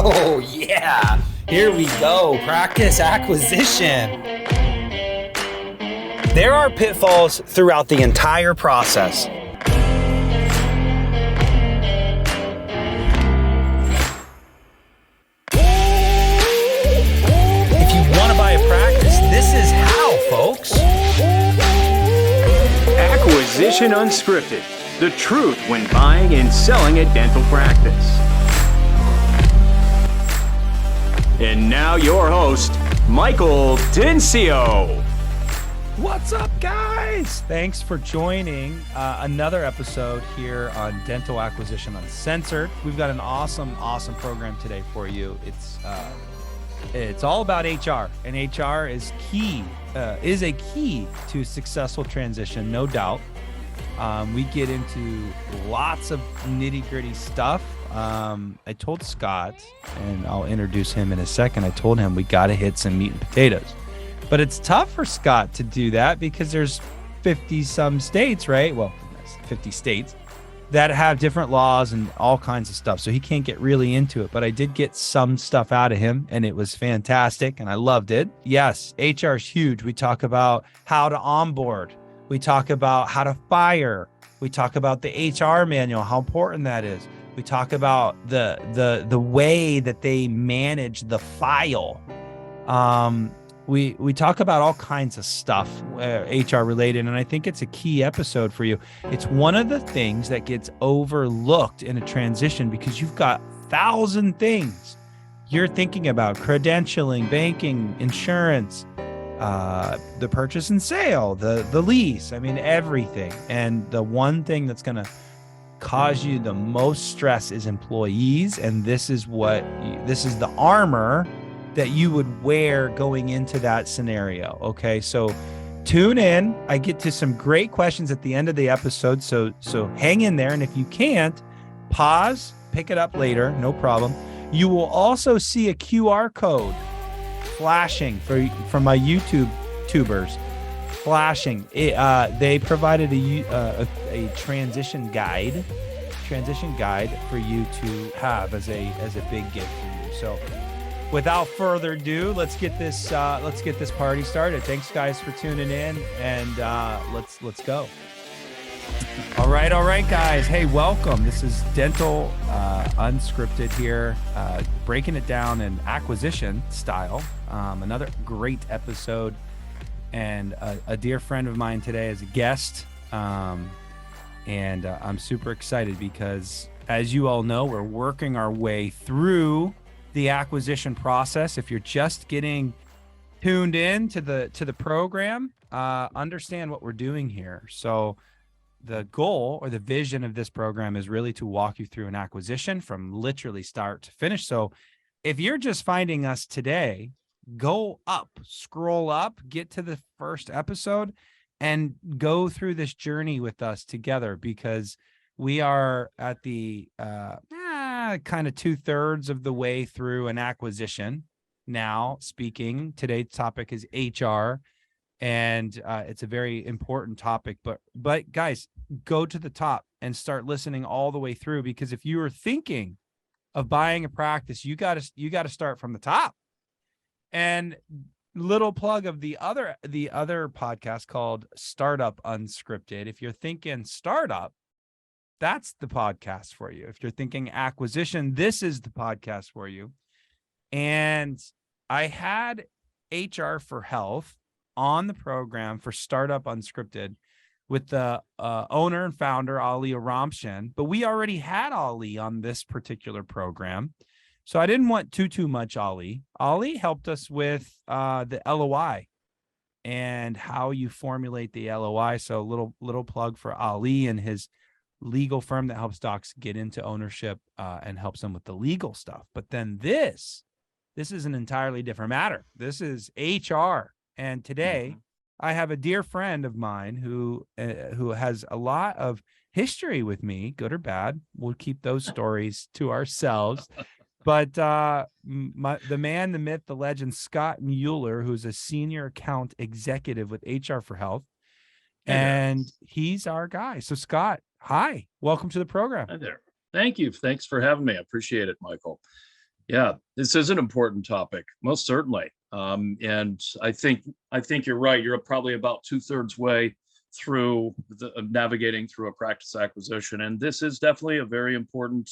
Oh, yeah. Here we go. Practice acquisition. There are pitfalls throughout the entire process. If you want to buy a practice, this is how, folks. Acquisition Unscripted. The truth when buying and selling a dental practice. And now your host, Michael Dincio. What's up, guys? Thanks for joining another episode here on Dental Acquisition Uncensored. We've got an awesome program today for you. It's all about HR, and HR is a key to successful transition, no doubt. We get into lots of nitty-gritty stuff. I told Scott, and I'll introduce him in a second, I told him we got to hit some meat and potatoes. But it's tough for Scott to do that because there's 50-some states, right? Well, 50 states that have different laws and all kinds of stuff. So he can't get really into it. But I did get some stuff out of him, and it was fantastic, and I loved it. Yes, HR is huge. We talk about how to onboard. We talk about how to fire. We talk about the HR manual, how important that is. We talk about the way that they manage the file. We talk about all kinds of stuff HR related, and I think it's a key episode for you. It's one of the things that gets overlooked in a transition because you've got 1,000 things you're thinking about: credentialing, banking, insurance, the purchase and sale, the lease. I mean, everything. And the one thing that's going to cause you the most stress is employees, and this is the armor that you would wear going into that scenario. Okay, so tune in. I get to some great questions at the end of the episode, so hang in there, and if you can't, pause, pick it up later, no problem. You will also see a QR code flashing for my YouTube tubers. Flashing. They provided a transition guide for you to have as a big gift for you. So, without further ado, let's get this party started. Thanks, guys, for tuning in, and let's go. All right, guys. Hey, welcome. This is Dental Unscripted here, breaking it down in acquisition style. Another great episode. And a dear friend of mine today is a guest, and I'm super excited because, as you all know, we're working our way through the acquisition process. If you're just getting tuned in to the program, understand what we're doing here. So the goal or the vision of this program is really to walk you through an acquisition from literally start to finish. So if you're just finding us today, go up, scroll up, get to the first episode, and go through this journey with us together, because we are at the kind of 2/3 of the way through an acquisition. Now, speaking, today's topic is HR, and it's a very important topic. But guys, go to the top and start listening all the way through, because if you are thinking of buying a practice, you got to start from the top. And little plug of the other podcast called Startup Unscripted. If you're thinking startup, that's the podcast for you. If you're thinking acquisition, this is the podcast for you. And I had HR for Health on the program for Startup Unscripted with the owner and founder, Ali Aramshan, but we already had Ali on this particular program. So I didn't want too much Ali. Ali helped us with the LOI and how you formulate the LOI. So little plug for Ali and his legal firm that helps docs get into ownership and helps them with the legal stuff. But then this is an entirely different matter. This is HR. And today I have a dear friend of mine who has a lot of history with me, good or bad. We'll keep those stories to ourselves. But the man, the myth, the legend, Scott Mueller, who's a senior account executive with HR for Health, and he's our guy. So Scott, hi, welcome to the program. Hi there. Thank you. Thanks for having me. I appreciate it, Michael. Yeah, this is an important topic, most certainly. And I think you're right. You're probably about 2/3 way through navigating through a practice acquisition, and this is definitely a very important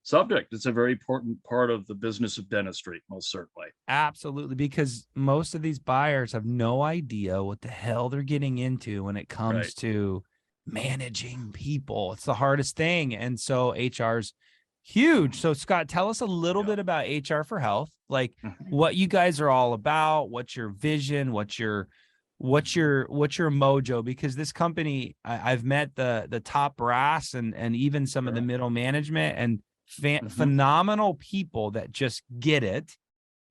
subject. It's a very important part of the business of dentistry, most certainly. Absolutely, because most of these buyers have no idea what the hell they're getting into when it Right. comes to managing people. It's the hardest thing. And so HR's huge. So Scott, tell us a little Yeah. bit about HR for Health, like Mhm. what you guys are all about, what's your vision, what's your mojo, because this company, I've met the top brass and even some of the Sure. middle management, and Mhm. phenomenal people that just get it.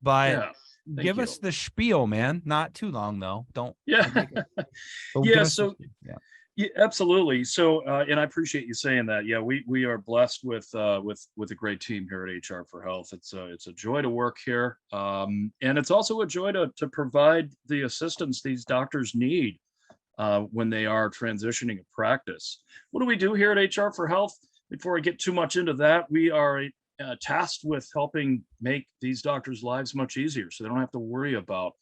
But Yeah. Thank give you. us the spiel, man. Not too long though. Don't Yeah. give Yeah. us the So spiel. Yeah. yeah, absolutely. So, and I appreciate you saying that. Yeah, we are blessed with a great team here at HR for Health. It's a joy to work here, and it's also a joy to provide the assistance these doctors need when they are transitioning a practice. What do we do here at HR for Health? Before I get too much into that, we are tasked with helping make these doctors' lives much easier, so they don't have to worry about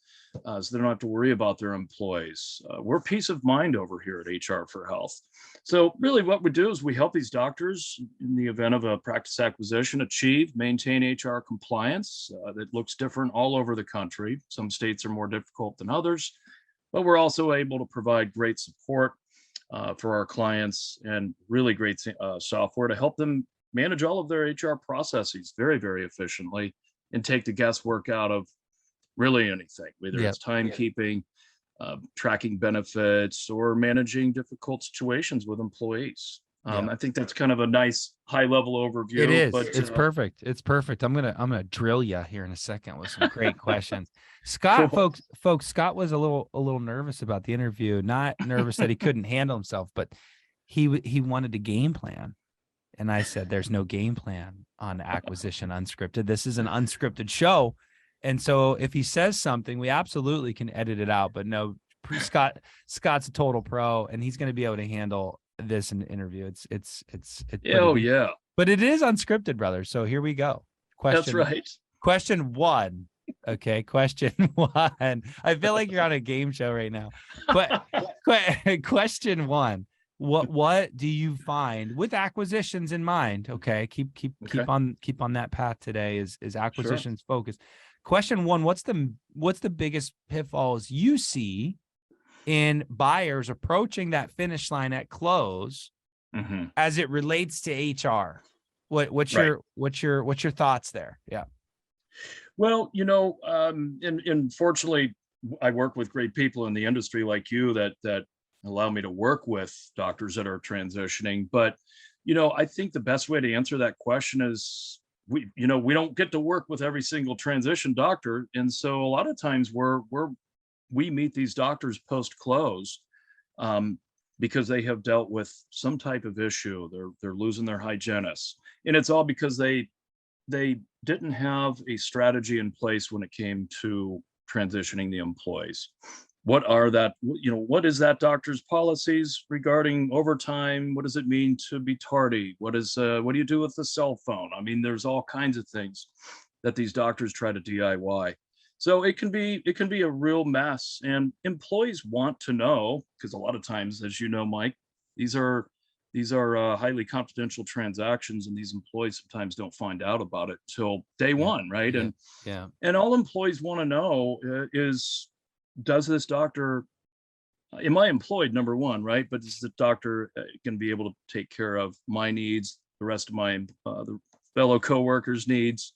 their employees. We're peace of mind over here at HR for Health. So really what we do is we help these doctors in the event of a practice acquisition maintain HR compliance that looks different all over the country. Some states are more difficult than others, but we're also able to provide great support for our clients and really great software to help them manage all of their HR processes very, very efficiently and take the guesswork out of really anything, whether Yep. it's timekeeping, tracking benefits, or managing difficult situations with employees. Yeah. I think that's kind of a nice high-level overview. It is. But It's perfect. It's perfect. I'm gonna drill you here in a second with some great questions. Scott, Cool. folks, Scott was a little nervous about the interview. Not nervous that he couldn't handle himself, but he wanted a game plan. And I said, there's no game plan on Acquisition Unscripted. This is an unscripted show. And so if he says something, we absolutely can edit it out. But no, Scott's a total pro, and he's going to be able to handle this in the interview. Oh yeah, but it is unscripted, brother. So here we go. that's right. Question one. Okay. Question one. I feel like you're on a game show right now. But question one. What do you find with acquisitions in mind? Okay. Keep on that path today is acquisitions focus. Question one, what's the biggest pitfalls you see in buyers approaching that finish line at close as it relates to HR? What's your thoughts there? Yeah. Well, and fortunately, I work with great people in the industry like you that allow me to work with doctors that are transitioning. But, I think the best way to answer that question is we don't get to work with every single transition doctor. And so a lot of times we meet these doctors post close because they have dealt with some type of issue. They're losing their hygienist. And it's all because they didn't have a strategy in place when it came to transitioning the employees. What is that doctor's policies regarding overtime? What does it mean to be tardy? What do you do with the cell phone? I mean, there's all kinds of things that these doctors try to DIY. So it can be a real mess, and employees want to know, because a lot of times, as you know, Mike, these are highly confidential transactions, and these employees sometimes don't find out about it till day one, right? And all employees want to know is, does this doctor, am I employed, number one, right? But is the doctor going to be able to take care of my needs, the rest of my the fellow coworkers' needs?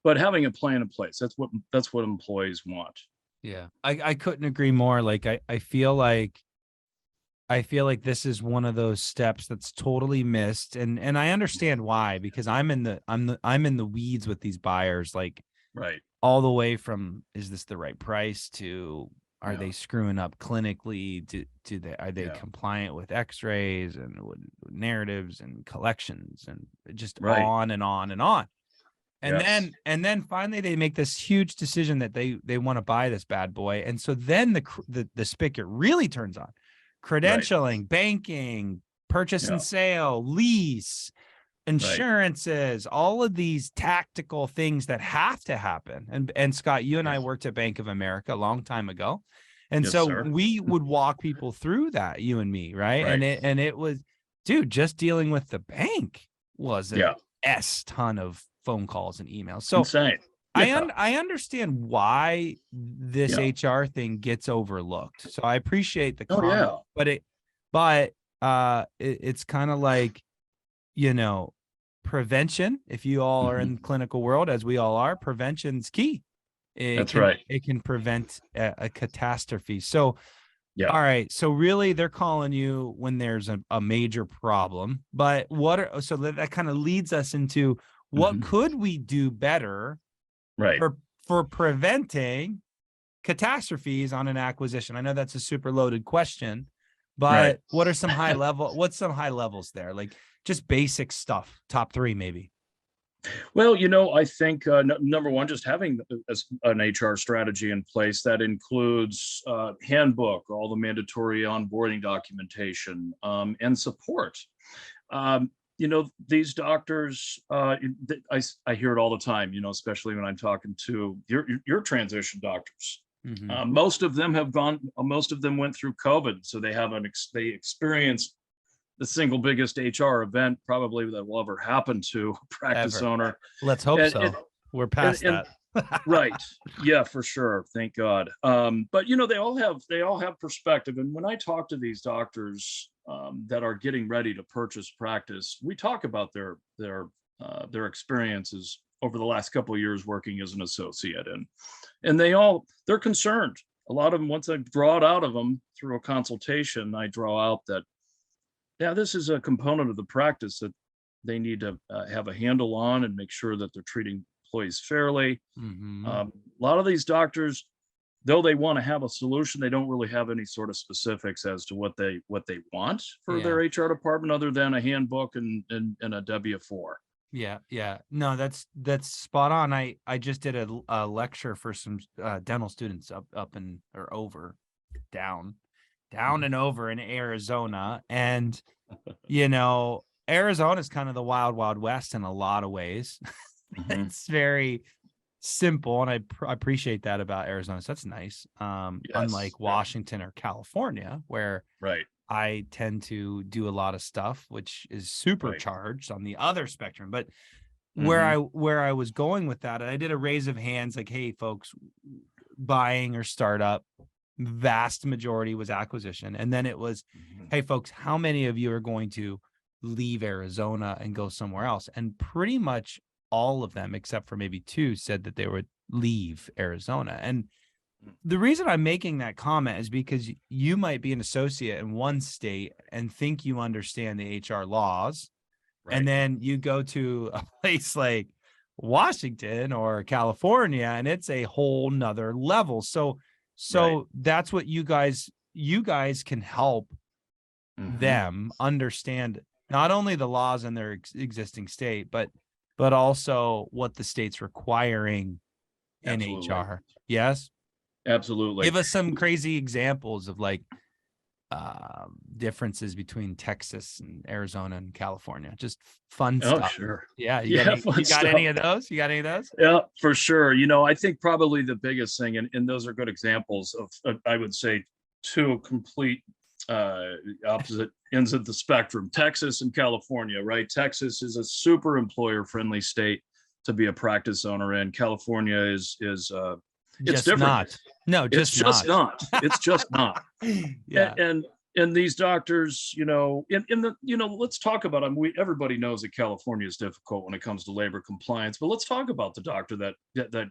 But having a plan in place, that's what employees want. Yeah, I couldn't agree more. Like I feel like this is one of those steps that's totally missed, and I understand why, because I'm in the weeds with these buyers, like right, all the way from, is this the right price, to are they screwing up clinically, are they compliant with x-rays and narratives and collections, and just on and on and on. And then finally they make this huge decision that they want to buy this bad boy. And so then the spigot really turns on. Credentialing, banking, purchase and sale, lease, insurances, all of these tactical things that have to happen. And Scott, you and I Yes. worked at Bank of America a long time ago. And Yes, so sir. we would walk people through that, you and me, right? Right. And it was, dude, just dealing with the bank was Yeah. a ton of phone calls and emails. So Insane. Yeah. I understand why this Yeah. HR thing gets overlooked. So I appreciate the Oh, comment, yeah. but it's kind of like, you know, prevention. If you all are Mhm. in the clinical world, as we all are, prevention's key. That's right. It can prevent a catastrophe. So, Yeah. all right. So really they're calling you when there's a major problem, but so that kind of leads us into what Mhm. could we do better Right. for preventing catastrophes on an acquisition? I know that's a super loaded question, but Right. what's some high levels there? Like just basic stuff, top 3 maybe. Well, I think number one, just having an HR strategy in place that includes handbook, all the mandatory onboarding documentation, and support. These doctors, I hear it all the time. Especially when I'm talking to your transition doctors. Mm-hmm. Most of them went through COVID, so they experienced the single biggest HR event probably that will ever happen to a practice owner. Let's hope And- so. and- We're past and- that. Right. Yeah, for sure. Thank God. But they all have perspective. And when I talk to these doctors that are getting ready to purchase practice, we talk about their experiences over the last couple of years working as an associate, and they're concerned. A lot of them, once I draw it out of them through a consultation, I draw out that, yeah, this is a component of the practice that they need to have a handle on and make sure that they're treating employees fairly. Mm-hmm. A lot of these doctors, though they want to have a solution, they don't really have any sort of specifics as to what they want for their HR department, other than a handbook and a W-4. Yeah. No, that's spot on. I just did a lecture for some dental students up and or over down and over in Arizona, and Arizona is kind of the wild west in a lot of ways. Mhm. It's very simple, and I appreciate that about Arizona. So that's nice. Yes. Unlike Washington or California, where Right. I tend to do a lot of stuff which is supercharged on the other spectrum. But where I was going with that, and I did a raise of hands, like, hey, folks, buying or startup, vast majority was acquisition. And then it was, hey, folks, how many of you are going to leave Arizona and go somewhere else? And pretty much all of them, except for maybe 2, said that they would leave Arizona. And the reason I'm making that comment is because you might be an associate in one state and think you understand the HR laws. Right. And then you go to a place like Washington or California, and it's a whole nother level. So that's what you guys can help them understand, not only the laws in their existing state, but also what the state's requiring in HR. Yes. Absolutely. Give us some crazy examples of like differences between Texas and Arizona and California. Just fun stuff. Oh, sure. Yeah. You got any of those? You got any of those? Yeah, for sure. I think probably the biggest thing, and those are good examples of I would say 2 complete opposite ends of the spectrum, Texas and California, right? Texas is a super employer friendly state to be a practice owner in. California is it's just different. Not. No, It's just not. It's just not. Yeah. And these doctors, let's talk about them. Everybody knows that California is difficult when it comes to labor compliance, but let's talk about the doctor that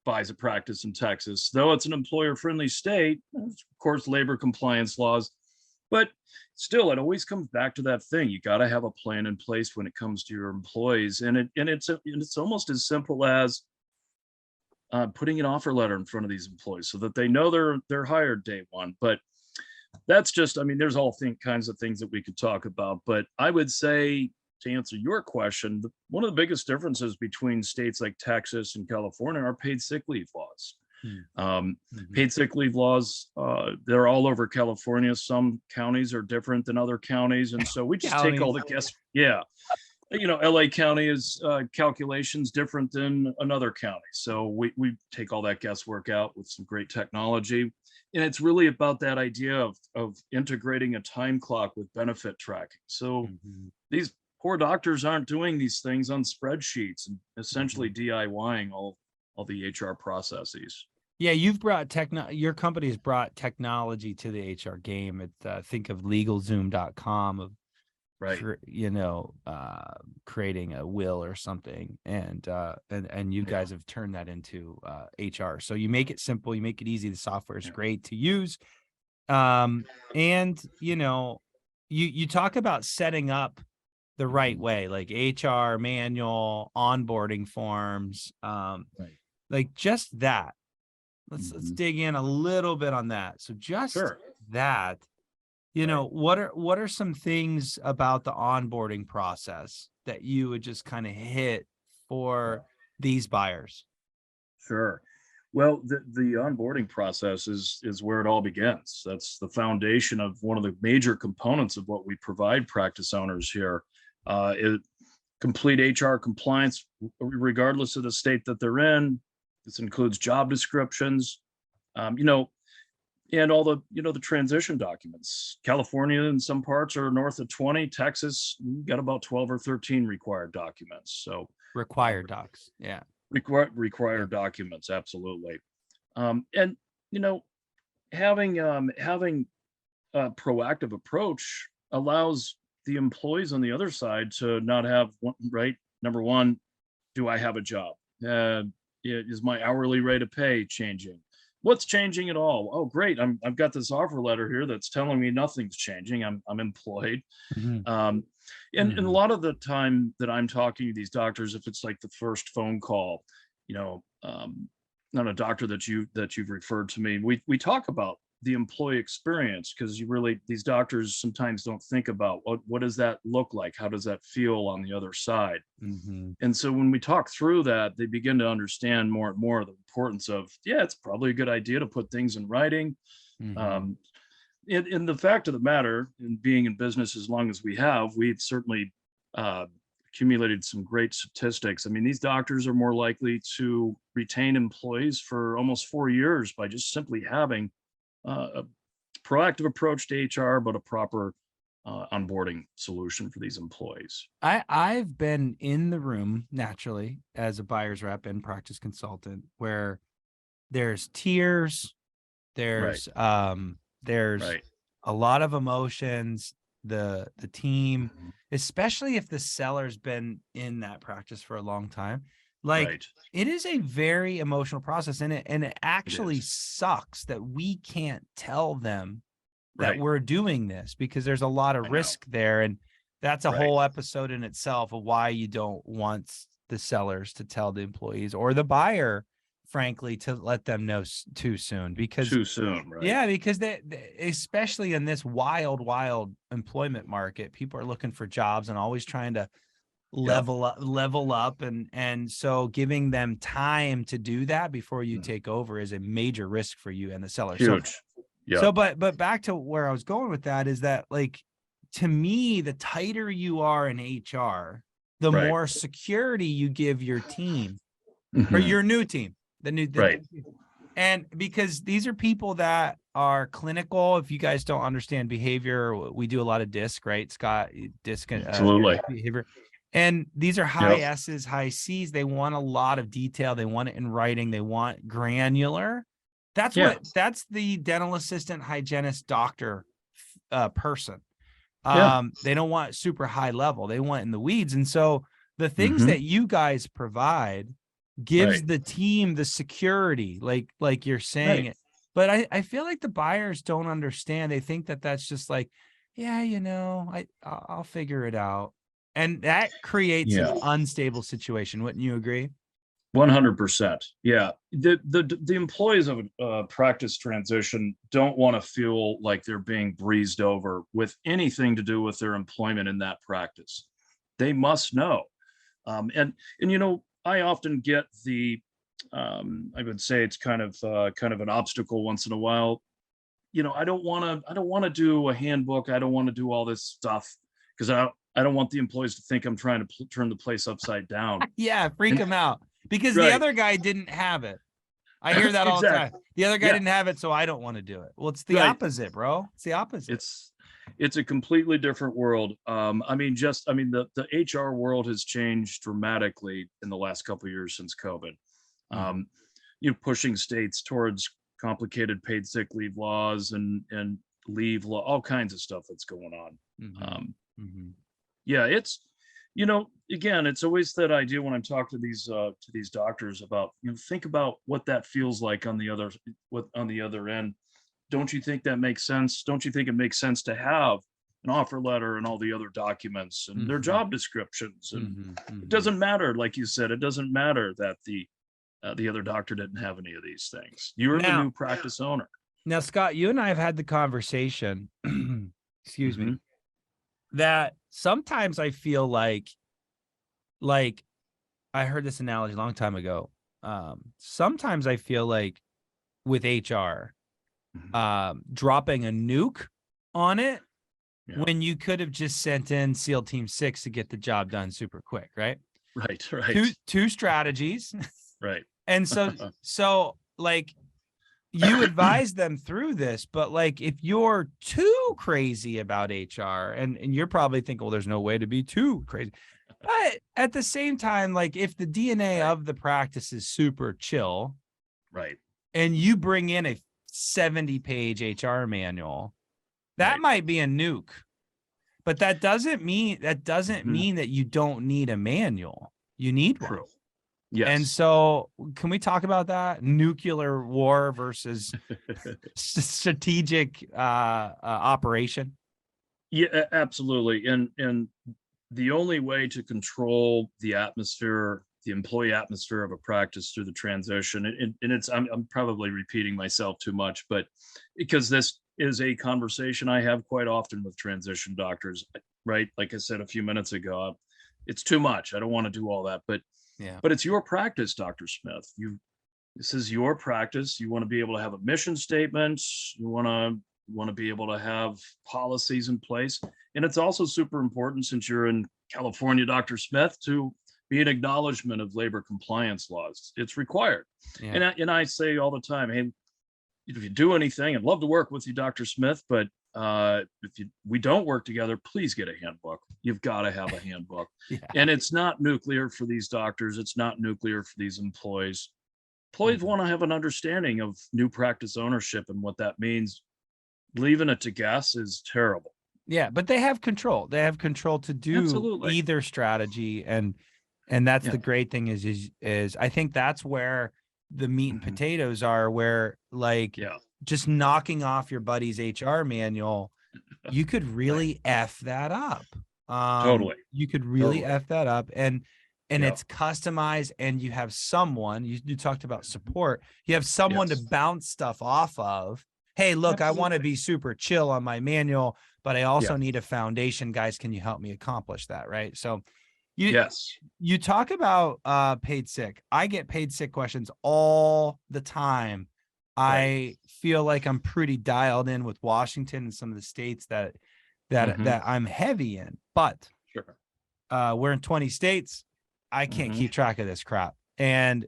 buys a practice in Texas. Though it's an employer-friendly state, of course, labor compliance laws, but still, it always comes back to that thing. You got to have a plan in place when it comes to your employees, and it's almost as simple as putting an offer letter in front of these employees so that they know they're hired day one. But that's just, there's all kinds of things that we could talk about. But I would say, to answer your question, one of the biggest differences between states like Texas and California are paid sick leave laws. Paid sick leave laws, they're all over California. Some counties are different than other counties. And so we just take all the guess. Yeah. LA County is calculations different than another county. So we take all that guesswork out with some great technology. And it's really about that idea of integrating a time clock with benefit tracking. So these poor doctors aren't doing these things on spreadsheets and essentially DIYing all the HR processes. Yeah, your company's brought technology to the HR game. Think of legalzoom.com, of Right. creating a will or something, and you guys have turned that into HR. So you make it simple, you make it easy. The software is great to use, and you talk about setting up the right way, like HR manual, onboarding forms, like just that. Let's dig in a little bit on that. So just that. What are some things about the onboarding process that you would just kind of hit for these buyers? Sure. Well, the onboarding process is where it all begins. That's the foundation of one of the major components of what we provide practice owners here. Complete HR compliance, regardless of the state that they're in. This includes job descriptions, and all the transition documents. California in some parts are north of 20. Texas, we've got about 12 or 13 required documents. So required docs, yeah, required documents, absolutely. And having a proactive approach allows the employees on the other side to not have number one, do I have a job? Is my hourly rate of pay changing? What's changing at all? Oh, great. I've got this offer letter here that's telling me nothing's changing. I'm employed. And a lot of the time that I'm talking to these doctors, if it's like the first phone call, not a doctor that you've referred to me, we talk about the employee experience, because these doctors sometimes don't think about what does that look like? How does that feel on the other side? And so when we talk through that, they begin to understand more and more the importance of, it's probably a good idea to put things in writing. And the fact of the matter, in being in business as long as we have, we've certainly accumulated some great statistics. I mean, these doctors are more likely to retain employees for almost 4 years by just simply having a proactive approach to HR, but a proper onboarding solution for these employees. I've been in the room naturally as a buyer's rep and practice consultant where there's tears, there's a lot of emotions. The team, especially if the seller's been in that practice for a long time, it is a very emotional process, and it actually sucks that we can't tell them that we're doing this, because there's a lot of risk there. And that's a whole episode in itself of why you don't want the sellers to tell the employees or the buyer, frankly, to let them know too soon, because they especially in this wild employment market, people are looking for jobs and always trying to level up. And so giving them time to do that before you take over is a major risk for you and the seller. Huge. So, but back to where I was going with that is that, like, to me, the tighter you are in HR, the more security you give your team or your new team, and because these are people that are clinical. If you guys don't understand behavior, we do a lot of DISC, right, Scott? DISC, behavior. And these are high S's, high C's. They want a lot of detail. They want it in writing. They want granular. That's the dental assistant, hygienist, doctor person. They don't want super high level. They want in the weeds. And so the things that you guys provide gives the team the security, like you're saying it. But I feel like the buyers don't understand. They think that that's just like, I'll figure it out. And that creates an unstable situation. Wouldn't you agree? 100%. Yeah. The employees of a practice transition don't want to feel like they're being breezed over with anything to do with their employment in that practice. They must know. And I often get I would say it's kind of an obstacle once in a while. I don't want to do a handbook. I don't want to do all this stuff because I don't want the employees to think I'm trying to turn the place upside down. Yeah, freak And- them out because the Right. other guy didn't have it. I hear that all the time. Exactly. The other guy Yeah. didn't have it, so I don't want to do it. Well, it's the Right. opposite, bro. It's the opposite. It's a completely different world. The HR world has changed dramatically in the last couple of years since COVID. Mhm. Pushing states towards complicated paid sick leave laws and leave law, all kinds of stuff that's going on. Mhm. Mhm. Yeah, it's again, it's always that idea when I'm talking to these doctors about, think about what that feels like on the other end. Don't you think that makes sense? Don't you think it makes sense to have an offer letter and all the other documents and their Mhm. job descriptions? And Mhm. Mhm. it doesn't matter, like you said, it doesn't matter that the other doctor didn't have any of these things. You're the Now- new practice owner. Now, Scott, you and I have had the conversation, excuse me, Mhm. that sometimes I feel like I heard this analogy a long time ago. Sometimes I feel like with HR, Mhm. dropping a nuke on it Yeah. when you could have just sent in SEAL Team 6 to get the job done super quick, right? Right. Two strategies. Right. And so like you advise them through this, but like if you're too crazy about HR and you're probably thinking, well, there's no way to be too crazy. But at the same time, like if the DNA of the practice is super chill Right. and you bring in a 70-page HR manual, that Right. might be a nuke. But that doesn't mean Mhm. that you don't need a manual. You need one. True. Yes. And so can we talk about that? Nuclear war versus strategic operation? Yeah, absolutely. And the only way to control the atmosphere, the employee atmosphere of a practice through the transition, and I'm probably repeating myself too much, but because this is a conversation I have quite often with transition doctors, right? Like I said a few minutes ago, it's too much. I don't want to do all that, but Yeah. it's your practice, Dr. Smith. This is your practice. You want to be able to have a mission statement. You want to be able to have policies in place. And it's also super important, since you're in California, Dr. Smith, to be an acknowledgement of labor compliance laws. It's required. Yeah. And I say all the time, hey, if you do anything, I'd love to work with you, Dr. Smith, but if we don't work together, please get a handbook. You've got to have a handbook. Yeah. And it's not nuclear for these doctors. It's not nuclear for these employees. Employees Mhm. want to have an understanding of new practice ownership and what that means. Leaving it to guess is terrible. Yeah, but they have control. They have control to do Absolutely. either strategy, and that's Yeah. the great thing is I think that's where the meat and Mhm. potatoes are, where like Yeah. just knocking off your buddy's HR manual, you could really F that up. Totally. You could really Totally. F that up, and Yeah. it's customized, and you have someone, you talked about support, you have someone Yes. to bounce stuff off of. Hey, look, I want to Absolutely. be super chill on my manual, but I also Yeah. need a foundation. Guys, can you help me accomplish that? Right. So you Yes. you talk about paid sick. I get paid sick questions all the time. I feel like I'm pretty dialed in with Washington and some of the states that Mhm. I'm heavy in, but Sure. we're in 20 states. I can't Mhm. keep track of this crap. And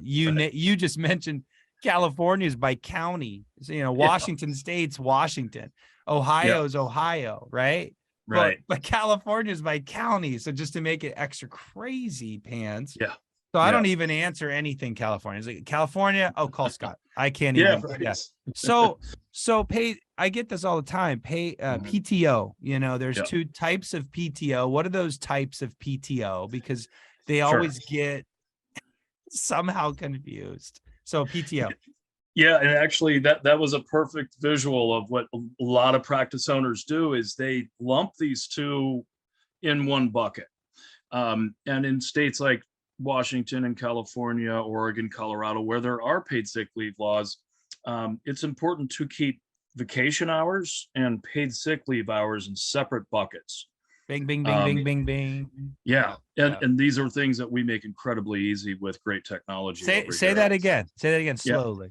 you just mentioned California's by county. So, Yeah. Washington State's Washington, Yeah. Ohio's Ohio, right? Right. But California's by county. So just to make it extra crazy pants. Yeah. So I Yeah. don't even answer anything California. It's like California. Oh, call Scott. I can't Yeah. even. Right. Yeah. So pay. I get this all the time. Pay Mhm. PTO. There's Yeah. two types of PTO. What are those types of PTO? Because they Sure. always get somehow confused. So PTO. Yeah, and actually that was a perfect visual of what a lot of practice owners do, is they lump these two in one bucket. And in states like Washington and California, Oregon, Colorado, where there are paid sick leave laws, it's important to keep vacation hours and paid sick leave hours in separate buckets. Bing, bing, bing, Um, bing, bing, bing. Yeah, and Yeah. and these are things that we make incredibly easy with great technology over Say here. that again. Say that again Yeah. slowly.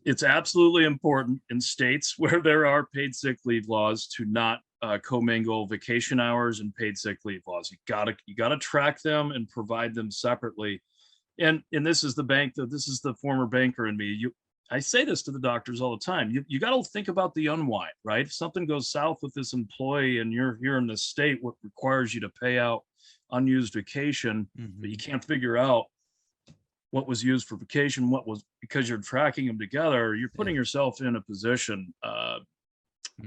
It's absolutely important in states where there are paid sick leave laws to not commingle vacation hours and paid sick leave laws. You gotta track them and provide them separately. And this is the former banker in me. I say this to the doctors all the time. You got to think about the unwind, right? If something goes south with this employee and you're in this state, what requires you to pay out unused vacation, but you can't figure out what was used for vacation, what was, because you're tracking them together, you're putting yourself in a position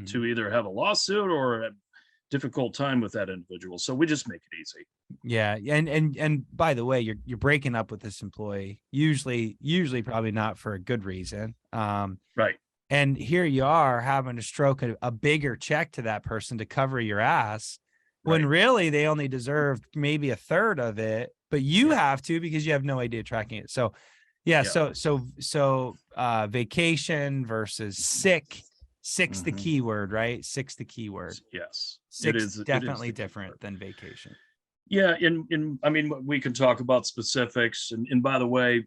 to either have a lawsuit or a difficult time with that individual. So we just make it easy. Yeah. And by the way, you're breaking up with this employee, usually probably not for a good reason. Right. And here you are having to stroke a bigger check to that person to cover your ass when really they only deserve maybe a third of it, but you have to, because you have no idea tracking it. So vacation versus sick. Sick's the key word, right? Sick's the key word. Yes. Sick's definitely different than vacation. Yeah. I mean, we can talk about specifics. And by the way,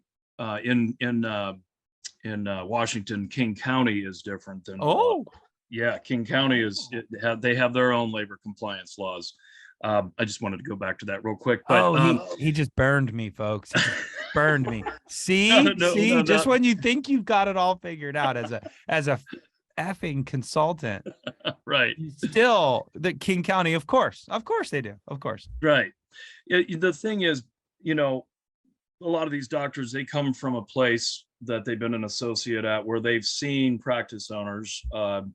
in Washington, King County is different than. Yeah, King County they have their own labor compliance laws. I just wanted to go back to that real quick. But he just burned me, folks. He just burned me. See, just when you think you've got it all figured out as a effing consultant, right? Still, the King County, of course they do, of course. Right. The thing is, a lot of these doctors, they come from a place that they've been an associate at where they've seen practice owners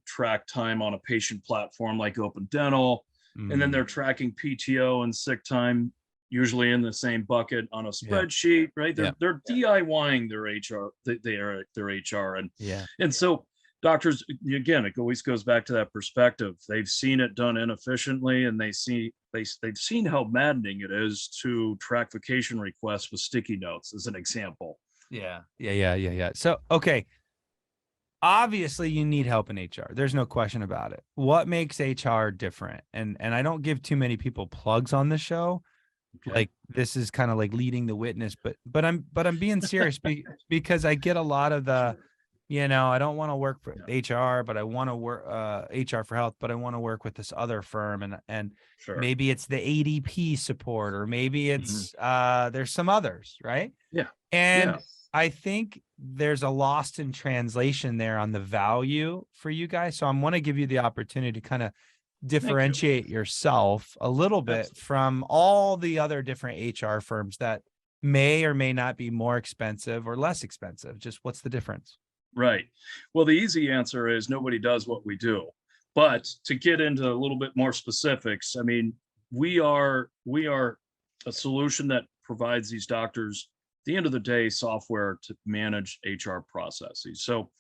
track time on a patient platform like Open Dental, and then they're tracking PTO and sick time, usually in the same bucket on a spreadsheet, right? They're DIYing their HR, their HR, and so doctors, again, it always goes back to that perspective. They've seen it done inefficiently, and they've seen how maddening it is to track vacation requests with sticky notes, as an example. Yeah. So, okay. Obviously you need help in HR. There's no question about it. What makes HR different? And I don't give too many people plugs on the show. Okay. Like, this is kind of like leading the witness, but I'm being serious because I get a lot of the, I don't want to work for HR, but I want to work HR for health, but I want to work with this other firm, and maybe it's the ADP support, or maybe it's there's some others, right? Yeah. And I think there's a lost in translation there on the value for you guys. So I want to give you the opportunity to kind of differentiate yourself a little bit from all the other different HR firms that may or may not be more expensive or less expensive. Just what's the difference? Right. Well, the easy answer is nobody does what we do. But to get into a little bit more specifics, I mean, we are a solution that provides these doctors, at the end of the day, software to manage HR processes. So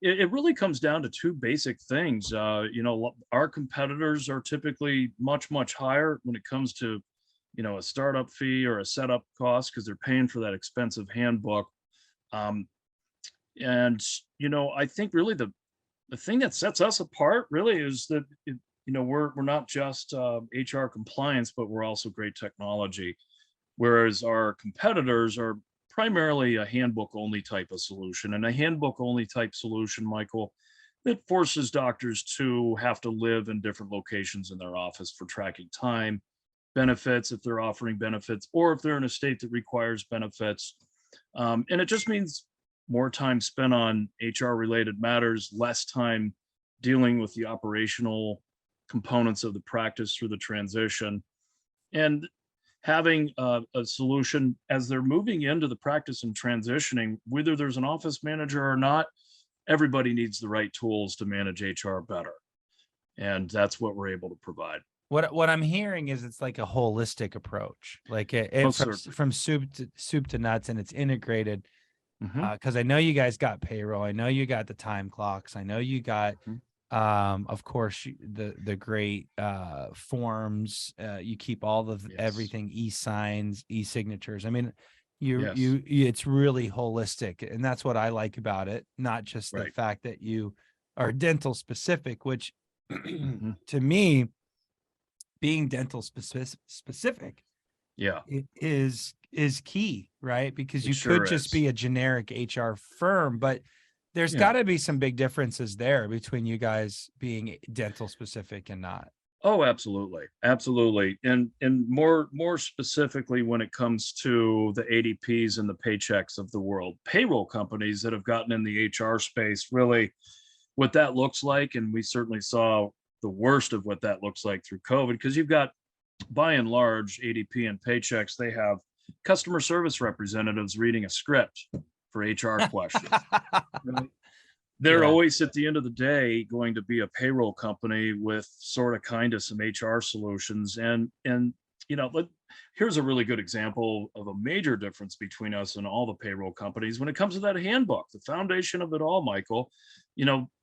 it really comes down to two basic things. Our competitors are typically much, much higher when it comes to, a startup fee or a setup cost, because they're paying for that expensive handbook. And, I think really the thing that sets us apart really is that, we're not just HR compliance, but we're also great technology. Whereas our competitors are primarily a handbook only type of solution, and a handbook only type solution, Michael, that forces doctors to have to live in different locations in their office for tracking time, benefits, if they're offering benefits, or if they're in a state that requires benefits. And it just means more time spent on HR related matters, less time dealing with the operational components of the practice through the transition, and having a solution as they're moving into the practice and transitioning, whether there's an office manager or not, everybody needs the right tools to manage HR better. And that's what we're able to provide. What I'm hearing is it's like a holistic approach, like from soup to nuts, and it's integrated. Because I know you guys got payroll, I know you got the time clocks, I know you got, of course, the great forms. You keep all of everything, e-signs, e-signatures. I mean, it's really holistic, and that's what I like about it. Not just the fact that you are dental specific, which to me, being dental specific is key, right? Because you could just be a generic HR firm, but there's got to be some big differences there between you guys being dental specific and not. Oh, absolutely. Absolutely. And more specifically when it comes to the ADPs and the paychecks of the world, payroll companies that have gotten in the HR space, really what that looks like, and we certainly saw the worst of what that looks like through COVID, because you've got, by and large, ADP and paychecks, they have customer service representatives reading a script for HR questions. Right? They're Yeah. always at the end of the day going to be a payroll company with sort of kind of some HR solutions. And here's a really good example of a major difference between us and all the payroll companies when it comes to that handbook, the foundation of it all, Michael.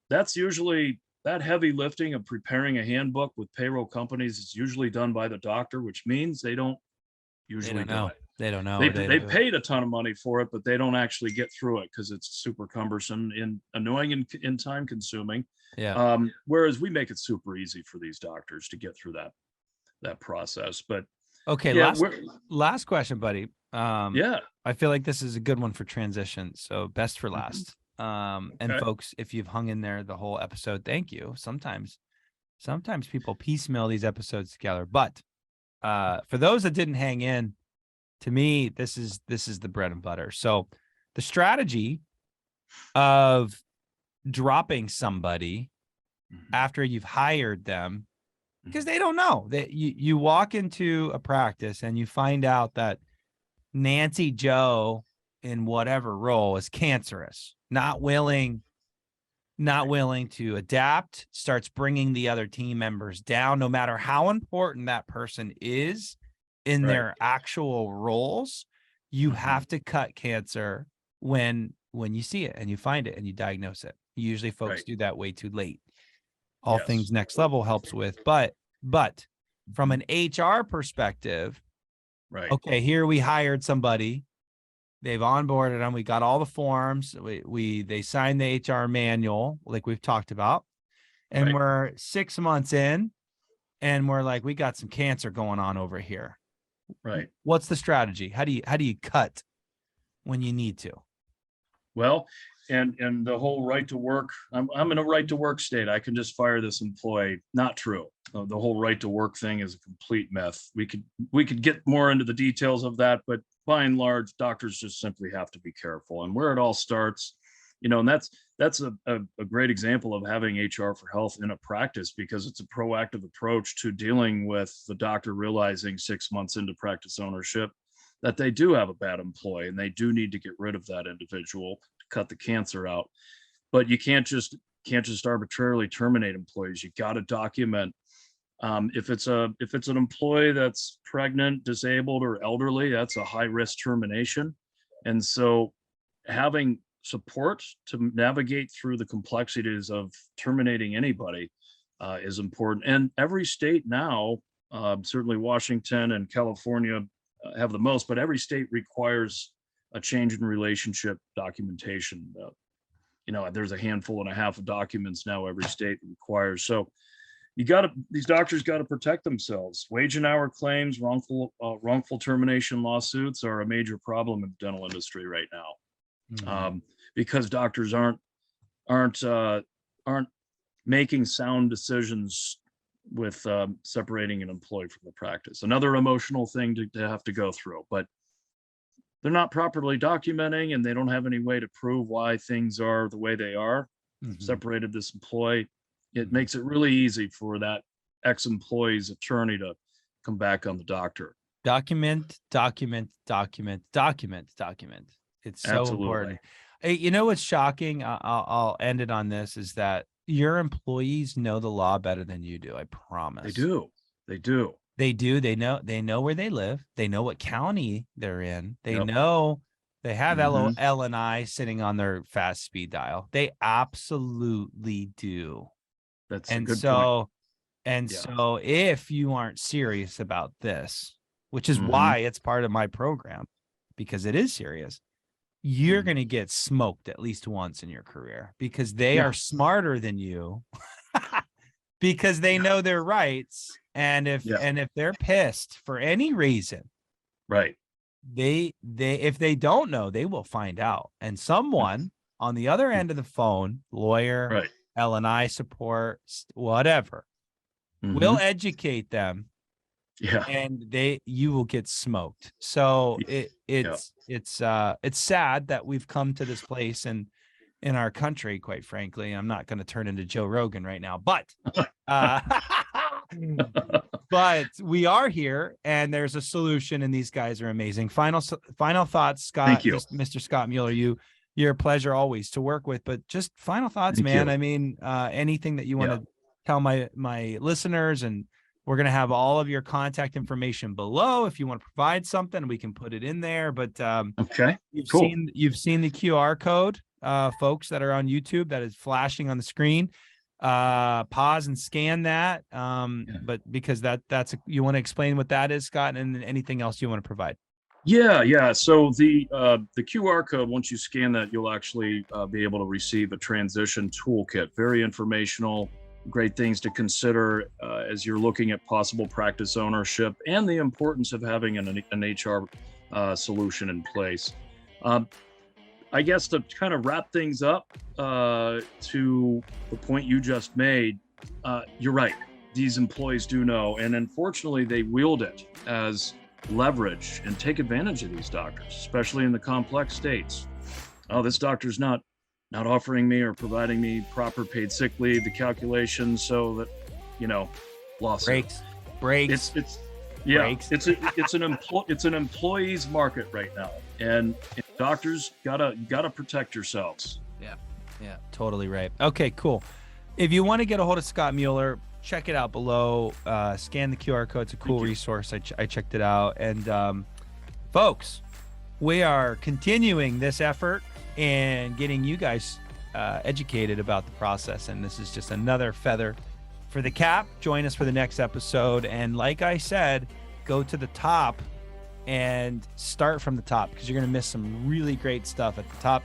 That's usually that heavy lifting of preparing a handbook with payroll companies is usually done by the doctor, which means they don't They usually don't do know. it. They don't know. They paid a ton of money for it, but they don't actually get through it because it's super cumbersome and annoying and time consuming. Yeah. Whereas we make it super easy for these doctors to get through that process. But Okay. yeah, Last question, buddy. yeah. I feel like this is a good one for transition. So best for Mhm. last. And Okay. folks, if you've hung in there the whole episode, thank you. Sometimes people piecemeal these episodes together, but for those that didn't hang in, to me, this is the bread and butter. So the strategy of dropping somebody Mhm. after you've hired them, because they don't know that you walk into a practice and you find out that Nancy Joe in whatever role is cancerous, not willing to adapt, starts bringing the other team members down, no matter how important that person is in Right. their actual roles. You Mhm. have to cut cancer when you see it and you find it and you diagnose it. Usually folks Right. do that way too late. All Yes. things next level helps with, but from an HR perspective, Right. okay, here we hired somebody. They've onboarded them. We got all the forms. They signed the HR manual, like we've talked about, and Right. we're 6 months in, and we're like, we got some cancer going on over here. Right. What's the strategy? How do you cut when you need to? Well, and the whole right to work, I'm in a right to work state. I can just fire this employee. Not true. The whole right to work thing is a complete myth. We could get more into the details of that, but by and large, doctors just simply have to be careful. And where it all starts, and that's a great example of having HR for health in a practice, because it's a proactive approach to dealing with the doctor realizing 6 months into practice ownership that they do have a bad employee and they do need to get rid of that individual to cut the cancer out. But you can't just arbitrarily terminate employees. You got to document. If it's an employee that's pregnant, disabled, or elderly, that's a high risk termination. And so having support to navigate through the complexities of terminating anybody is important. And every state now, certainly Washington and California have the most, but every state requires a change in relationship documentation. There's a handful and a half of documents now every state requires. So these doctors got to protect themselves. Wage and hour claims, wrongful termination lawsuits are a major problem in the dental industry right now, because doctors aren't making sound decisions with separating an employee from the practice. Another emotional thing to have to go through, but they're not properly documenting and they don't have any way to prove why things are the way they are. Separated this employee. It makes it really easy for that ex-employee's attorney to come back on the doctor. Document. It's so Absolutely. important. Hey, you know what's shocking? I'll end it on this, is that your employees know the law better than you do. I promise. They do. They do. They do. They know where they live. They know what county they're in. They Yep. know they have Mhm. L&I sitting on their fast speed dial. They absolutely do. That's a And good point. so, Yeah. so if you aren't serious about this, which is Mhm. why it's part of my program, because it is serious, you're Mhm. going to get smoked at least once in your career, because they Yeah. are smarter than you, because they know their rights. And if they're pissed for any reason, Right. they if they don't know, they will find out. And someone on the other end of the phone, lawyer, Right. L&I support, whatever, We'll educate them. Yeah. And you will get smoked. So it's sad that we've come to this place in our country, quite frankly. I'm not going to turn into Joe Rogan right now, but but we are here and there's a solution and these guys are amazing. Final thoughts, Scott. Thank you. Mr. Scott Mueller, you're a pleasure always to work with, but just final thoughts, Thank man. you. I mean, anything that you want to tell my listeners, and we're going to have all of your contact information below. If you want to provide something, we can put it in there, but okay, you've seen the QR code, folks that are on YouTube that is flashing on the screen. Pause and scan that. But because you want to explain what that is, Scott, and anything else you want to provide. Yeah. So the QR code, once you scan that, you'll actually be able to receive a transition toolkit. Very informational, great things to consider as you're looking at possible practice ownership and the importance of having an HR solution in place. I guess to kind of wrap things up to the point you just made, you're right. These employees do know, and unfortunately they wield it as leverage and take advantage of these doctors, especially in the complex states. Oh, this doctor's not offering me or providing me proper paid sick leave, the calculations, so that, lawsuit. Breaks. It's an employee's market right now, and doctors gotta protect yourselves. Yeah, totally right. Okay, cool. If you want to get a hold of Scott Mueller, check it out below. Scan the QR code. It's a cool resource. I checked it out. And folks, we are continuing this effort and getting you guys educated about the process. And this is just another feather for the cap. Join us for the next episode. And like I said, go to the top and start from the top, because you're going to miss some really great stuff at the top.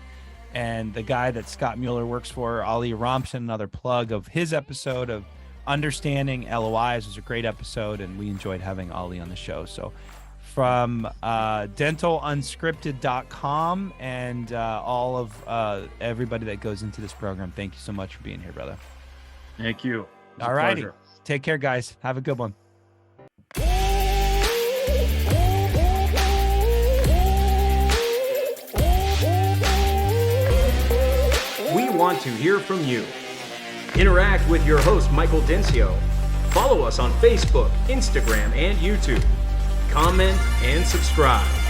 And the guy that Scott Mueller works for, Ali Rompson, another plug of his episode of Understanding LOIs, was a great episode, and we enjoyed having Ali on the show. So from dentalunscripted.com and all of everybody that goes into this program, thank you so much for being here, brother. Thank you. All righty. Take care, guys. Have a good one. We want to hear from you. Interact with your host, Michael Dencio. Follow us on Facebook, Instagram, and YouTube. Comment and subscribe.